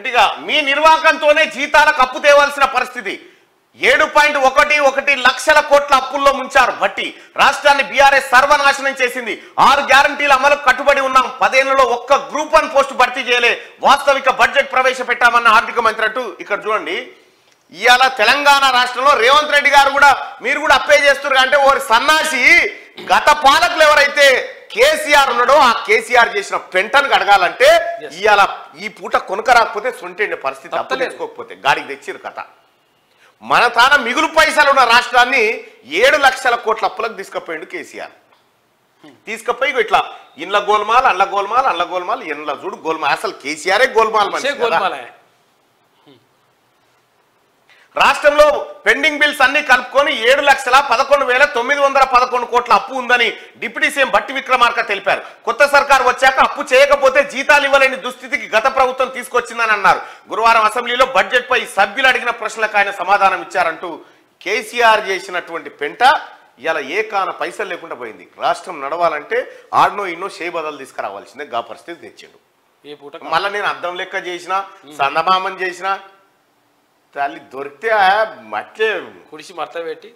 గట్టిగా మీ నిర్వాహకంతోనే జీతాలకు అప్పు తేవాల్సిన పరిస్థితి 7.11 లక్షల కోట్ల అప్పుల్లో ముంచారు భట్టి రాష్ట్రాన్ని బీఆర్ఎస్ సర్వనాశనం చేసింది 6 గ్యారంటీల అమలుకు కట్టుబడి ఉన్నాం 10 ఏళ్లలో ఒక్క గ్రూప్ 1 పోస్టు భర్తీ చేయలే వాస్తవిక బడ్జెట్ ప్రవేశపెట్టామన్న ఆర్థిక మంత్రి అంటూ ఇక్కడ చూడండి ఇవాళ తెలంగాణ రాష్ట్రంలో రేవంత్ రెడ్డి గారు కూడా మీరు కూడా అప్పే చేస్తున్నారు అంటే ఓ సన్నాసి గత పాలకులు ఎవరైతే కేసీఆర్ ఉన్నాడో ఆ కేసీఆర్ చేసిన పెంటను అడగాలంటే ఇవాళ ఈ పూట కొనుక రాకపోతే సొంటే పరిస్థితి అప్పు తెచ్చుకోకపోతే గాడికి తెచ్చిరు కథ మన తాన మిగులు పైసలు ఉన్న రాష్ట్రాన్ని 7 లక్షల కోట్ల అప్పులకు తీసుకుపోయిండు కేసీఆర్ తీసుకుపోయి ఇట్లా ఇండ్ల గోల్మాల్ అండ్ల గోల్మాల్ అండ్ల గోల్మాల్ ఇండ్ల చూడు గోల్మాల్ అసలు కేసీఆరే గోల్మాల్ మనిషి రాష్ట్రంలో పెండింగ్ బిల్స్ అన్ని కలుపుకొని 7,11,911 కోట్ల అప్పు ఉందని డిప్యూటీ సీఎం భట్టి విక్రమార్క తెలిపారు కొత్త సర్కార్ వచ్చాక అప్పు చేయకపోతే జీతాలు ఇవ్వలేని దుస్థితికి గత ప్రభుత్వం తీసుకొచ్చిందని అన్నారు గురువారం అసెంబ్లీలో బడ్జెట్ పై సభ్యులు అడిగిన ప్రశ్నలకు ఆయన సమాధానం ఇచ్చారంటూ కేసీఆర్ చేసినటువంటి పెంట ఇలా ఏ కాన పైసలు లేకుండా పోయింది రాష్ట్రం నడవాలంటే ఆడనో ఇన్నో షే బదలు తీసుకురావాల్సిందే గా పరిస్థితి తెచ్చాడు మళ్ళీ నేను అద్దం లెక్క చేసిన సందమామని చేసిన తల్లి దొరికితే మట్లే కుడిసి మర్త పెట్టి